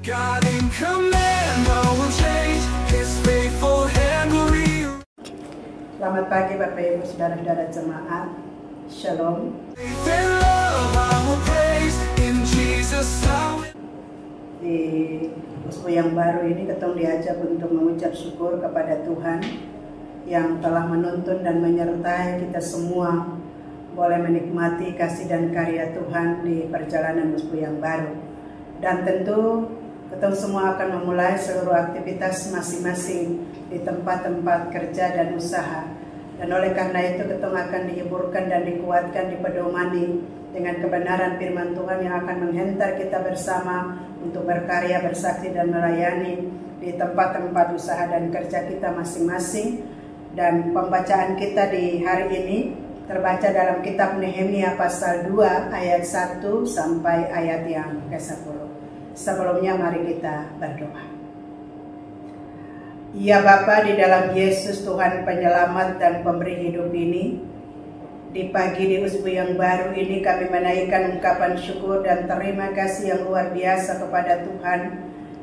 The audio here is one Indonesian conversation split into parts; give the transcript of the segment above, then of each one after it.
God in command, no will change, His faithful hand will be. Selamat pagi Bapak Ibu Saudara-saudara jemaat. Shalom. Faith and love I will praise, in Jesus I will. Di usbu yang baru ini ketong diajak untuk mengucap syukur kepada Tuhan yang telah menuntun dan menyertai kita semua boleh menikmati kasih dan karya Tuhan di perjalanan usbu yang baru. Dan tentu ketong semua akan memulai seluruh aktivitas masing-masing di tempat-tempat kerja dan usaha. Dan oleh karena itu ketong akan dihiburkan dan dikuatkan, dipedomani dengan kebenaran firman Tuhan yang akan menghantar kita bersama untuk berkarya, bersaksi dan melayani di tempat-tempat usaha dan kerja kita masing-masing. Dan pembacaan kita di hari ini terbaca dalam kitab Nehemia pasal 2 ayat 1 sampai ayat yang ke-10. Sebelumnya mari kita berdoa. Ya Bapa, di dalam Yesus Tuhan penyelamat dan pemberi hidup ini, di pagi di usbu yang baru ini kami menaikkan ungkapan syukur dan terima kasih yang luar biasa kepada Tuhan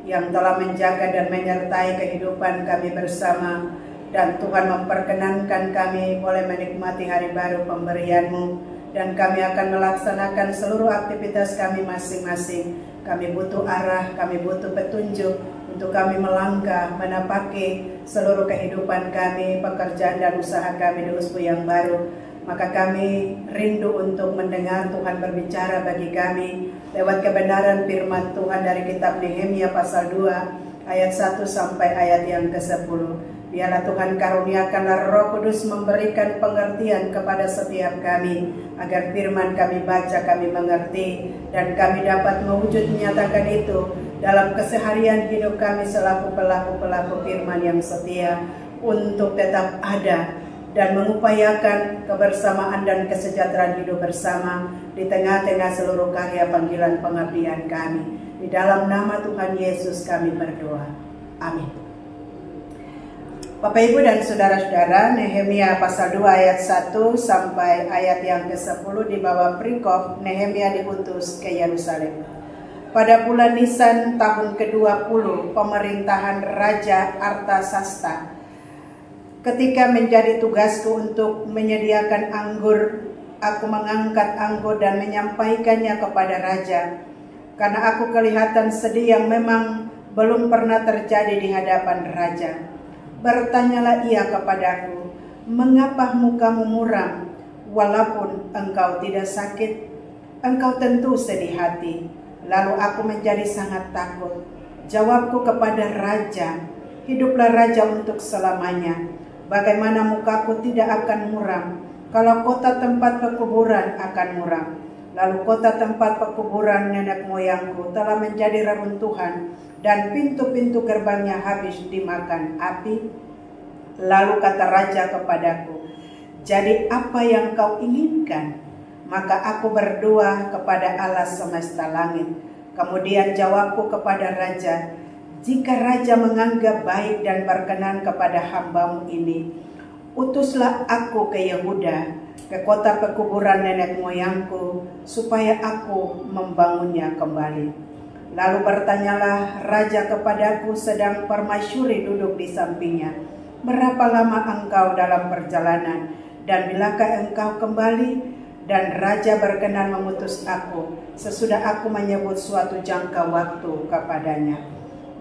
yang telah menjaga dan menyertai kehidupan kami bersama. Dan Tuhan memperkenankan kami boleh menikmati hari baru pemberian-Mu, dan kami akan melaksanakan seluruh aktivitas kami masing-masing. Kami butuh arah, kami butuh petunjuk untuk kami melangkah, menapaki seluruh kehidupan kami, pekerjaan dan usaha kami di usbu yang baru. Maka kami rindu untuk mendengar Tuhan berbicara bagi kami lewat kebenaran firman Tuhan dari kitab Nehemia pasal 2 ayat 1 sampai ayat yang ke-10. Biarlah Tuhan karuniakanlah Roh Kudus memberikan pengertian kepada setiap kami, agar firman kami baca, kami mengerti, dan kami dapat mewujud menyatakan itu dalam keseharian hidup kami selaku pelaku-pelaku firman yang setia, untuk tetap ada dan mengupayakan kebersamaan dan kesejahteraan hidup bersama di tengah-tengah seluruh karya panggilan pengabdian kami. Di dalam nama Tuhan Yesus kami berdoa. Amin. Bapak Ibu dan Saudara-saudara, Nehemia pasal 2 ayat 1 sampai ayat yang ke-10 di bawah perikop Nehemia diutus ke Yerusalem. Pada bulan Nisan tahun ke-20 pemerintahan Raja Artasasta, ketika menjadi tugasku untuk menyediakan anggur, aku mengangkat anggur dan menyampaikannya kepada raja, karena aku kelihatan sedih yang memang belum pernah terjadi di hadapan raja. Bertanyalah ia kepadaku, mengapa mukamu muram, walaupun engkau tidak sakit? Engkau tentu sedih hati. Lalu aku menjadi sangat takut. Jawabku kepada raja, hiduplah raja untuk selamanya. Bagaimana mukaku tidak akan muram, kalau kota tempat pekuburan akan muram? Lalu kota tempat pekuburan nenek moyangku telah menjadi reruntuhan, dan pintu-pintu gerbangnya habis dimakan api. Lalu kata raja kepadaku, jadi apa yang kau inginkan? Maka aku berdoa kepada Allah semesta langit. Kemudian jawabku kepada raja, jika raja menganggap baik dan berkenan kepada hambamu ini, utuslah aku ke Yehuda, ke kota pekuburan nenek moyangku, supaya aku membangunnya kembali. Lalu bertanyalah raja kepadaku sedang permasyuri duduk di sampingnya, berapa lama engkau dalam perjalanan, dan bilakah engkau kembali? Dan raja berkenan mengutus aku, sesudah aku menyebut suatu jangka waktu kepadanya.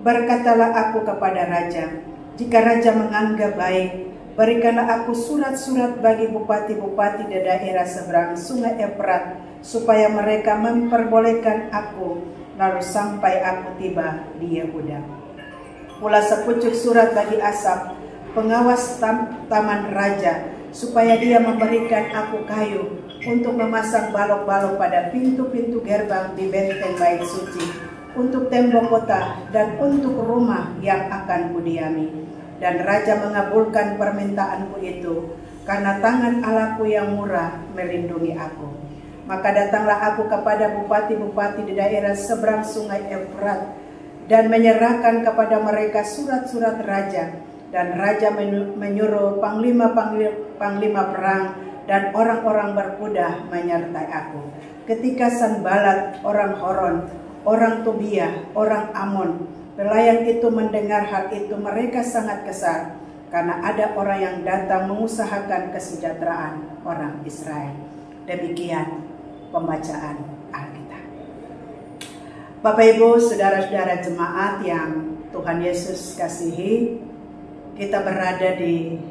Berkatalah aku kepada raja, jika raja menganggap baik, berikanlah aku surat-surat bagi bupati-bupati di daerah seberang sungai Efrat, supaya mereka memperbolehkan aku, lalu sampai aku tiba di Yehuda. Pula sepucuk surat bagi Asap, pengawas taman raja, supaya dia memberikan aku kayu untuk memasang balok-balok pada pintu-pintu gerbang di benteng bait suci, untuk tembok kota dan untuk rumah yang akan kudiami. Dan raja mengabulkan permintaanku itu, karena tangan Allahku yang murah melindungi aku. Maka datanglah aku kepada bupati-bupati di daerah seberang sungai Efrat, dan menyerahkan kepada mereka surat-surat raja. Dan raja menyuruh panglima perang dan orang-orang berkuda menyertai aku. Ketika Sanbalat orang Horon, orang Tobia, orang Amon. Pelayan itu mendengar hal itu, mereka sangat kesal karena ada orang yang datang mengusahakan kesejahteraan orang Israel. Demikian pembacaan Alkitab. Bapak Ibu, saudara-saudara jemaat yang Tuhan Yesus kasihi, kita berada di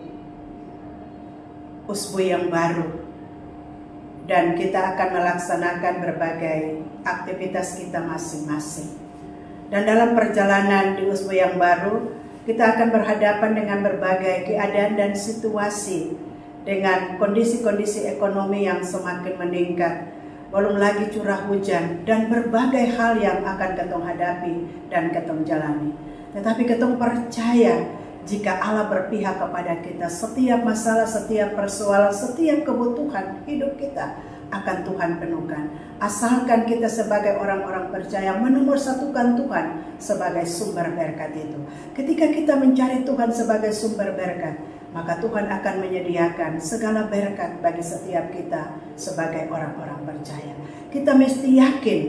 usbu yang baru dan kita akan melaksanakan berbagai aktivitas kita masing-masing. Dan dalam perjalanan di usbu yang baru, kita akan berhadapan dengan berbagai keadaan dan situasi, dengan kondisi-kondisi ekonomi yang semakin meningkat, belum lagi curah hujan, dan berbagai hal yang akan ketong hadapi dan ketong jalani. Tetapi ketong percaya, jika Allah berpihak kepada kita, setiap masalah, setiap persoalan, setiap kebutuhan hidup kita akan Tuhan penuhkan. Asalkan kita sebagai orang-orang percaya menomorsatukan Tuhan sebagai sumber berkat itu. Ketika kita mencari Tuhan sebagai sumber berkat, maka Tuhan akan menyediakan segala berkat bagi setiap kita sebagai orang-orang percaya. Kita mesti yakin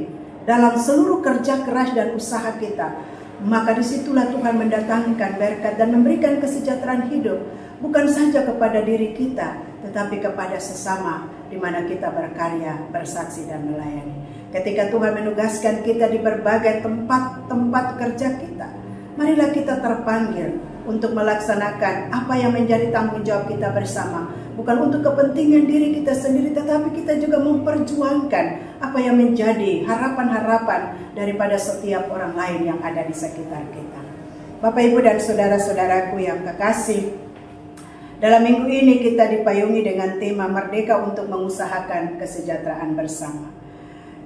dalam seluruh kerja keras dan usaha kita, maka disitulah Tuhan mendatangkan berkat dan memberikan kesejahteraan hidup, bukan saja kepada diri kita, tetapi kepada sesama, di mana kita berkarya, bersaksi, dan melayani. Ketika Tuhan menugaskan kita di berbagai tempat kerja kita, marilah kita terpanggil untuk melaksanakan apa yang menjadi tanggung jawab kita bersama. Bukan untuk kepentingan diri kita sendiri, tetapi kita juga memperjuangkan apa yang menjadi harapan-harapan daripada setiap orang lain yang ada di sekitar kita. Bapak, Ibu, dan saudara-saudaraku yang kekasih, dalam minggu ini kita dipayungi dengan tema Merdeka untuk mengusahakan kesejahteraan bersama.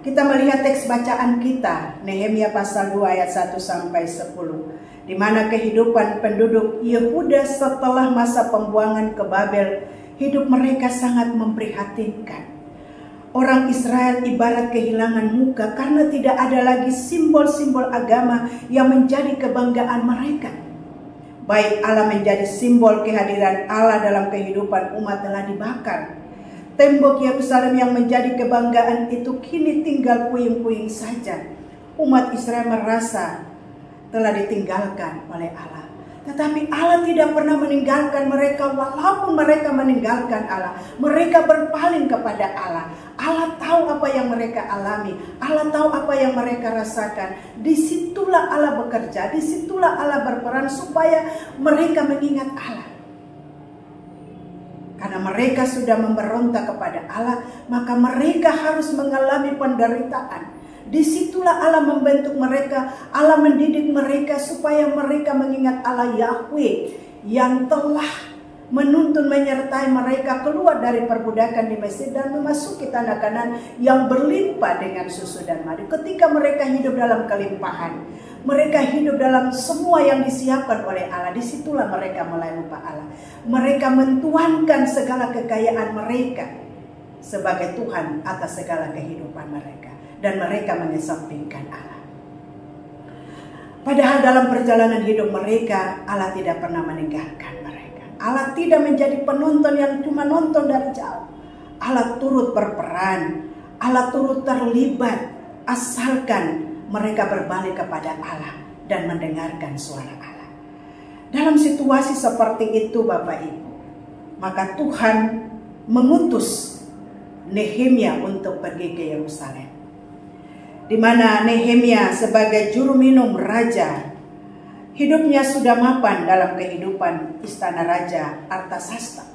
Kita melihat teks bacaan kita, Nehemia pasal 2 ayat 1-10, di mana kehidupan penduduk Yehuda setelah masa pembuangan ke Babel, hidup mereka sangat memprihatinkan. Orang Israel ibarat kehilangan muka karena tidak ada lagi simbol-simbol agama yang menjadi kebanggaan mereka. Baik Allah menjadi simbol kehadiran Allah dalam kehidupan umat telah dibakar. Tembok Yerusalem yang menjadi kebanggaan itu kini tinggal puing-puing saja. Umat Israel merasa telah ditinggalkan oleh Allah. Tetapi Allah tidak pernah meninggalkan mereka walaupun mereka meninggalkan Allah. Mereka berpaling kepada Allah. Allah tahu apa yang mereka alami. Allah tahu apa yang mereka rasakan. Disitulah Allah bekerja. Disitulah Allah berperan supaya mereka mengingat Allah. Karena mereka sudah memberontak kepada Allah, maka mereka harus mengalami penderitaan. Disitulah Allah membentuk mereka, Allah mendidik mereka supaya mereka mengingat Allah Yahweh yang telah menuntun menyertai mereka keluar dari perbudakan di Mesir dan memasuki tanah Kanaan yang berlimpah dengan susu dan madu. Ketika mereka hidup dalam kelimpahan, mereka hidup dalam semua yang disiapkan oleh Allah, disitulah mereka mulai lupa Allah. Mereka mentuankan segala kekayaan mereka sebagai Tuhan atas segala kehidupan mereka. Dan mereka mengesampingkan Allah. Padahal dalam perjalanan hidup mereka, Allah tidak pernah meninggalkan mereka. Allah tidak menjadi penonton yang cuma nonton dari jauh. Allah turut berperan, Allah turut terlibat, asalkan mereka berbalik kepada Allah dan mendengarkan suara Allah. Dalam situasi seperti itu, Bapak Ibu, maka Tuhan mengutus Nehemia untuk pergi ke Yerusalem. Di mana Nehemia sebagai juru minum raja, hidupnya sudah mapan dalam kehidupan istana Raja Artasasta.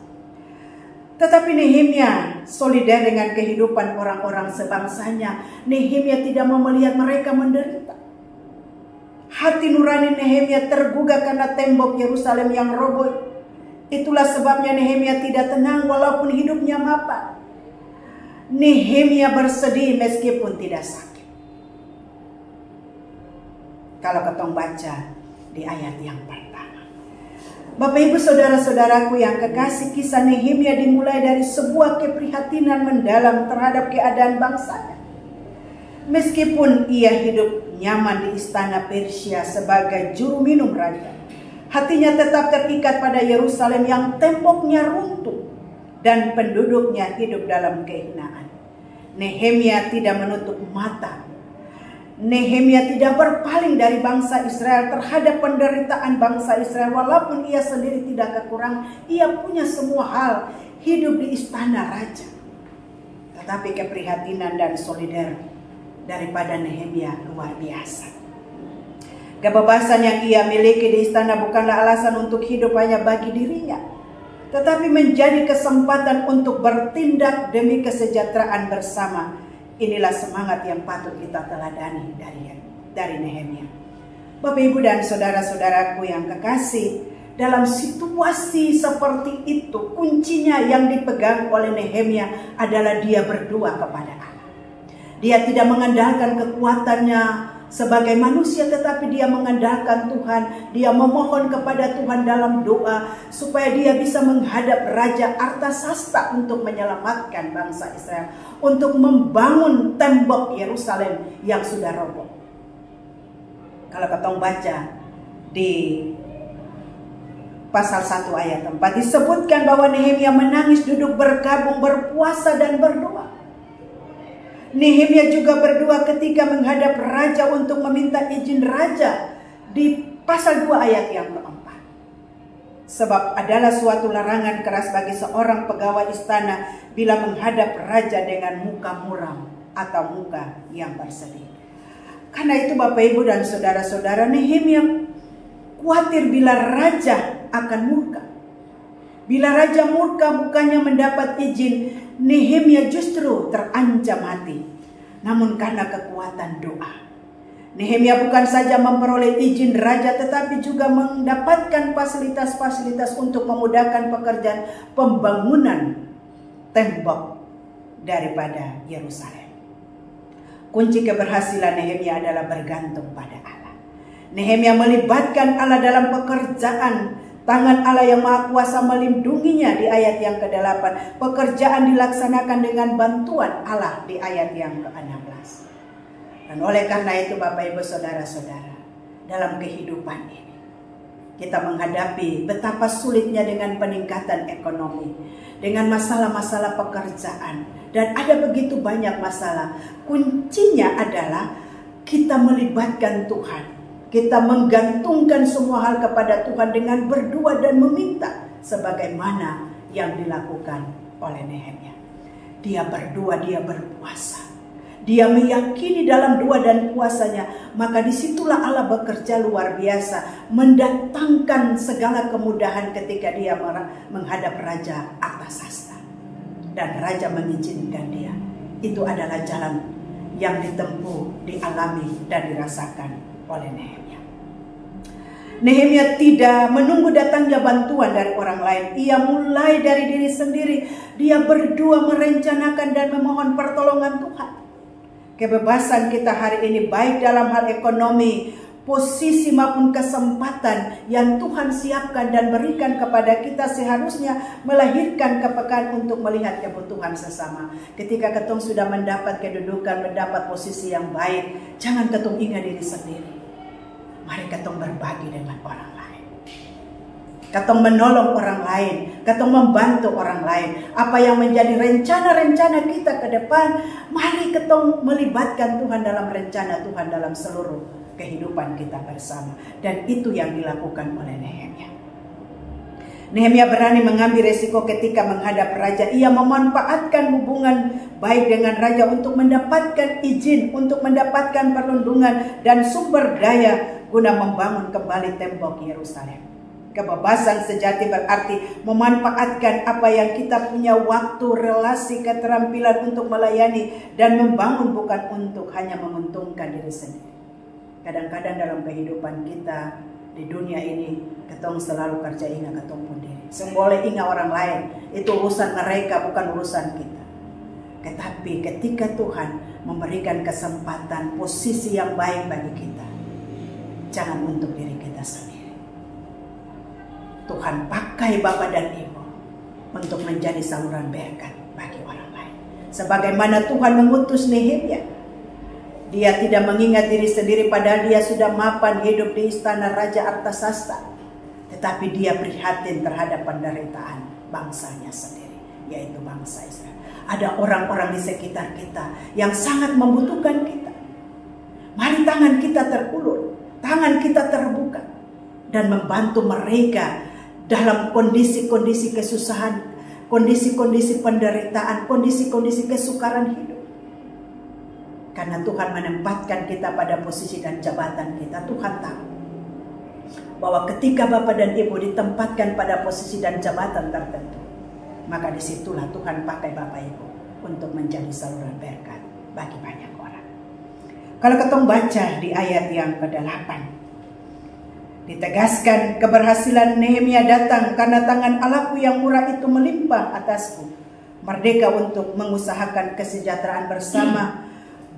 Tetapi Nehemia solidar dengan kehidupan orang-orang sebangsanya. Nehemia tidak mau melihat mereka menderita. Hati nurani Nehemia tergugah karena tembok Yerusalem yang roboh. Itulah sebabnya Nehemia tidak tenang walaupun hidupnya mapan. Nehemia bersedih meskipun tidak sakit. Kalau ketong baca di ayat yang pertama. Bapak, Ibu, saudara-saudaraku yang kekasih, kisah Nehemia dimulai dari sebuah keprihatinan mendalam terhadap keadaan bangsanya. Meskipun ia hidup nyaman di istana Persia sebagai juru minum raja, hatinya tetap terikat pada Yerusalem yang temboknya runtuh dan penduduknya hidup dalam kehinaan. Nehemia tidak menutup mata. Nehemia tidak berpaling dari bangsa Israel terhadap penderitaan bangsa Israel. Walaupun ia sendiri tidak kekurangan, ia punya semua hal, hidup di istana raja. Tetapi keprihatinan dan solider daripada Nehemia luar biasa. Kebebasan yang ia miliki di istana bukanlah alasan untuk hidup hanya bagi dirinya, tetapi menjadi kesempatan untuk bertindak demi kesejahteraan bersama. Inilah semangat yang patut kita teladani dari Nehemia. Bapak, Ibu, dan saudara-saudaraku yang kekasih, dalam situasi seperti itu, kuncinya yang dipegang oleh Nehemia adalah dia berdoa kepada Allah. Dia tidak mengandalkan kekuatannya sebagai manusia, tetapi dia mengandalkan Tuhan. Dia memohon kepada Tuhan dalam doa supaya dia bisa menghadap Raja Artasasta untuk menyelamatkan bangsa Israel, untuk membangun tembok Yerusalem yang sudah roboh. Kalau kita baca di pasal 1 ayat 4 disebutkan bahwa Nehemia menangis, duduk berkabung, berpuasa dan berdoa. Nehemia juga berdoa ketika menghadap raja untuk meminta izin raja di pasal 2 ayat yang keempat. Sebab adalah suatu larangan keras bagi seorang pegawai istana bila menghadap raja dengan muka muram atau muka yang bersedih. Karena itu Bapak, Ibu, dan saudara-saudara, Nehemia khawatir bila raja akan murka. Bila raja murka bukannya mendapat izin, Nehemia justru terancam mati. Namun karena kekuatan doa, Nehemia bukan saja memperoleh izin raja, tetapi juga mendapatkan fasilitas-fasilitas untuk memudahkan pekerjaan pembangunan tembok daripada Yerusalem. Kunci keberhasilan Nehemia adalah bergantung pada Allah. Nehemia melibatkan Allah dalam pekerjaan. Tangan Allah yang Maha Kuasa melindunginya di ayat yang ke-8. Pekerjaan dilaksanakan dengan bantuan Allah di ayat yang ke-16. Dan oleh karena itu Bapak, Ibu, saudara-saudara, dalam kehidupan ini kita menghadapi betapa sulitnya dengan peningkatan ekonomi, dengan masalah-masalah pekerjaan, dan ada begitu banyak masalah. Kuncinya adalah kita melibatkan Tuhan. Kita menggantungkan semua hal kepada Tuhan dengan berdoa dan meminta sebagaimana yang dilakukan oleh Nehemia. Dia berdoa, dia berpuasa. Dia meyakini dalam doa dan puasanya, maka disitulah Allah bekerja luar biasa, mendatangkan segala kemudahan ketika dia menghadap Raja Artasasta. Dan Raja mengizinkan dia. Itu adalah jalan yang ditempuh, dialami, dan dirasakan oleh Nehemia. Nehemia tidak menunggu datangnya bantuan dari orang lain. Ia mulai dari diri sendiri. Dia berdoa, merencanakan, dan memohon pertolongan Tuhan. Kebebasan kita hari ini, baik dalam hal ekonomi, posisi maupun kesempatan yang Tuhan siapkan dan berikan kepada kita, seharusnya melahirkan kepekaan untuk melihat kebutuhan sesama. Ketika ketong sudah mendapat kedudukan, mendapat posisi yang baik, jangan ketong ingat diri sendiri. Mari ketong berbagi dengan orang lain. Ketong menolong orang lain, ketong membantu orang lain. Apa yang menjadi rencana-rencana kita ke depan, mari ketong melibatkan Tuhan dalam rencana Tuhan dalam seluruh kehidupan kita bersama. Dan itu yang dilakukan oleh Nehemia. Nehemia berani mengambil resiko ketika menghadap raja. Ia memanfaatkan hubungan baik dengan raja untuk mendapatkan izin, untuk mendapatkan perlindungan dan sumber daya guna membangun kembali tembok Yerusalem. Kebebasan sejati berarti memanfaatkan apa yang kita punya, waktu, relasi, keterampilan untuk melayani dan membangun, bukan untuk hanya menguntungkan diri sendiri. Kadang-kadang dalam kehidupan kita di dunia ini, ketong selalu kerja ingat ketong pun diri. Semboleh ingat orang lain, itu urusan mereka, bukan urusan kita. Tetapi ketika Tuhan memberikan kesempatan, posisi yang baik bagi kita, jangan untuk diri kita sendiri. Tuhan pakai Bapak dan Ibu untuk menjadi saluran berkat bagi orang lain. Sebagaimana Tuhan mengutus Nehemia. Dia tidak mengingat diri sendiri padahal dia sudah mapan hidup di istana Raja Artasasta. Tetapi dia prihatin terhadap penderitaan bangsanya sendiri, yaitu bangsa Israel. Ada orang-orang di sekitar kita yang sangat membutuhkan kita. Mari tangan kita terulur, tangan kita terbuka, dan membantu mereka dalam kondisi-kondisi kesusahan, kondisi-kondisi penderitaan, kondisi-kondisi kesukaran hidup. Karena Tuhan menempatkan kita pada posisi dan jabatan kita. Tuhan tahu bahwa ketika Bapak dan Ibu ditempatkan pada posisi dan jabatan tertentu, maka disitulah Tuhan pakai Bapak Ibu untuk menjadi saluran berkat bagi banyak orang. Kalau kita baca di ayat yang ke-8, ditegaskan keberhasilan Nehemia datang karena tangan Allahku yang murah itu melimpah atasku. Merdeka untuk mengusahakan kesejahteraan bersama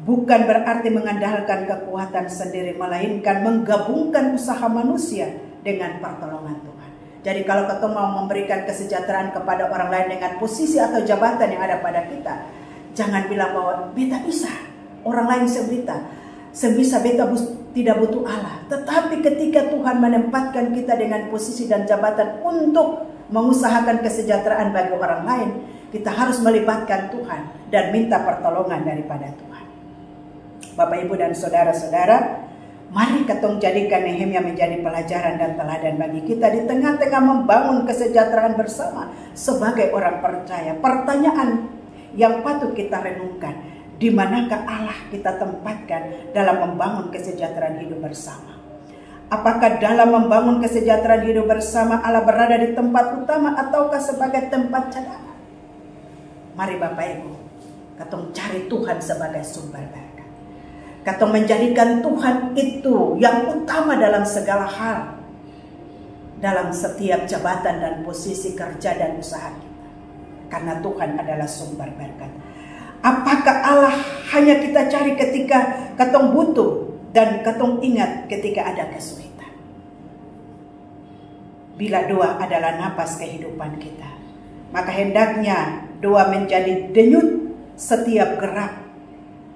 bukan berarti mengandalkan kekuatan sendiri, melainkan menggabungkan usaha manusia dengan pertolongan Tuhan. Jadi kalau kita mau memberikan kesejahteraan kepada orang lain dengan posisi atau jabatan yang ada pada kita, jangan bilang bahwa beta bisa, orang lain sebisa beta tidak butuh Allah. Tetapi ketika Tuhan menempatkan kita dengan posisi dan jabatan untuk mengusahakan kesejahteraan bagi orang lain, kita harus melibatkan Tuhan dan minta pertolongan daripada Tuhan. Bapak, Ibu, dan saudara-saudara, mari kita jadikan Nehemia menjadi pelajaran dan teladan bagi kita di tengah-tengah membangun kesejahteraan bersama sebagai orang percaya. Pertanyaan yang patut kita renungkan, di manakah Allah kita tempatkan dalam membangun kesejahteraan hidup bersama? Apakah dalam membangun kesejahteraan hidup bersama Allah berada di tempat utama ataukah sebagai tempat cadangan? Mari Bapak Ibu, kita cari Tuhan sebagai sumber berkat. Kita menjadikan Tuhan itu yang utama dalam segala hal, dalam setiap jabatan dan posisi kerja dan usaha kita. Karena Tuhan adalah sumber berkat. Apakah Allah hanya kita cari ketika kita butuh dan kita ingat ketika ada kesulitan? Bila doa adalah napas kehidupan kita, maka hendaknya doa menjadi denyut setiap gerak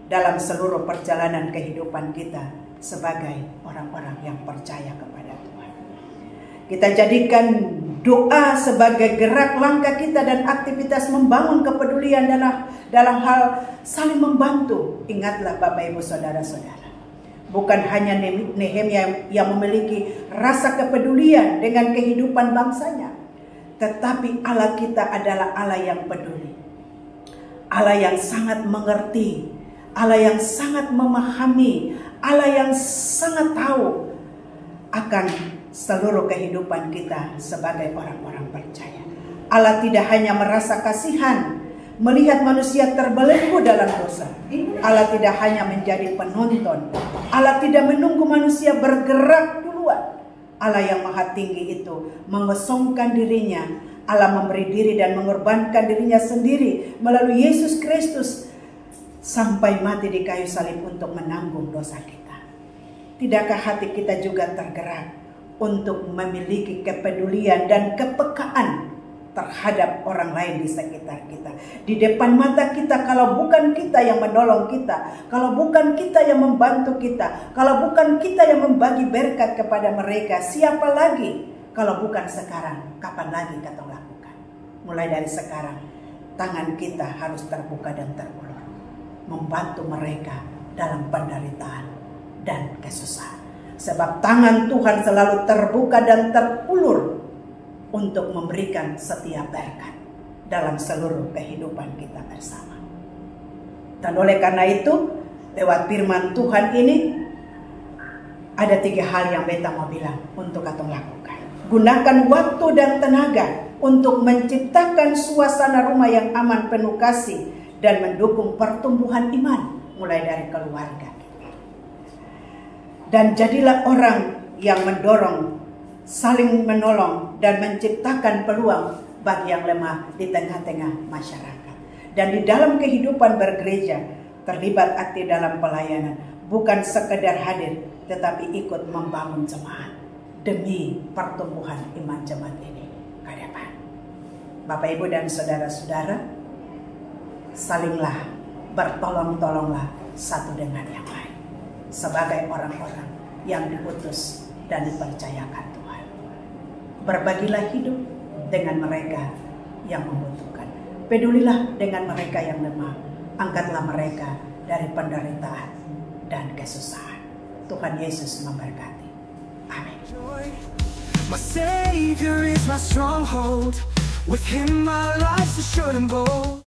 dalam seluruh perjalanan kehidupan kita sebagai orang-orang yang percaya kepada Tuhan. Kita jadikan doa sebagai gerak langkah kita dan aktivitas membangun kepedulian dalam hal saling membantu. Ingatlah Bapak, Ibu, saudara-saudara, bukan hanya Nehemia yang memiliki rasa kepedulian dengan kehidupan bangsanya, tetapi Allah kita adalah Allah yang peduli, Allah yang sangat mengerti, Allah yang sangat memahami, Allah yang sangat tahu akan seluruh kehidupan kita sebagai orang-orang percaya. Allah tidak hanya merasa kasihan melihat manusia terbelenggu dalam dosa. Allah tidak hanya menjadi penonton. Allah tidak menunggu manusia bergerak duluan. Allah yang maha tinggi itu mengosongkan dirinya. Allah memberi diri dan mengorbankan dirinya sendiri melalui Yesus Kristus sampai mati di kayu salib untuk menanggung dosa kita. Tidakkah hati kita juga tergerak untuk memiliki kepedulian dan kepekaan terhadap orang lain di sekitar kita? Di depan mata kita, kalau bukan kita yang menolong kita, kalau bukan kita yang membantu kita, kalau bukan kita yang membagi berkat kepada mereka, siapa lagi? Kalau bukan sekarang, kapan lagi kita lakukan? Mulai dari sekarang, tangan kita harus terbuka dan terulur, membantu mereka dalam penderitaan dan kesusahan. Sebab tangan Tuhan selalu terbuka dan terulur untuk memberikan setiap berkat dalam seluruh kehidupan kita bersama. Dan oleh karena itu, lewat firman Tuhan ini, ada 3 hal yang beta mau bilang untuk kita lakukan. Gunakan waktu dan tenaga untuk menciptakan suasana rumah yang aman, penuh kasih, dan mendukung pertumbuhan iman mulai dari keluarga. Dan jadilah orang yang mendorong, saling menolong, dan menciptakan peluang bagi yang lemah di tengah-tengah masyarakat. Dan di dalam kehidupan bergereja, terlibat aktif dalam pelayanan, bukan sekedar hadir, tetapi ikut membangun jemaat demi pertumbuhan iman jemaat ini ke depan. Bapak, Ibu, dan saudara-saudara, salinglah, bertolong-tolonglah satu dengan yang lain sebagai orang-orang yang diutus dan dipercayakan Tuhan. Berbagilah hidup dengan mereka yang membutuhkan. Pedulilah dengan mereka yang lemah. Angkatlah mereka dari penderitaan dan kesusahan. Tuhan Yesus memberkati. Amin. My Savior is my stronghold. With Him my life's assured and bold.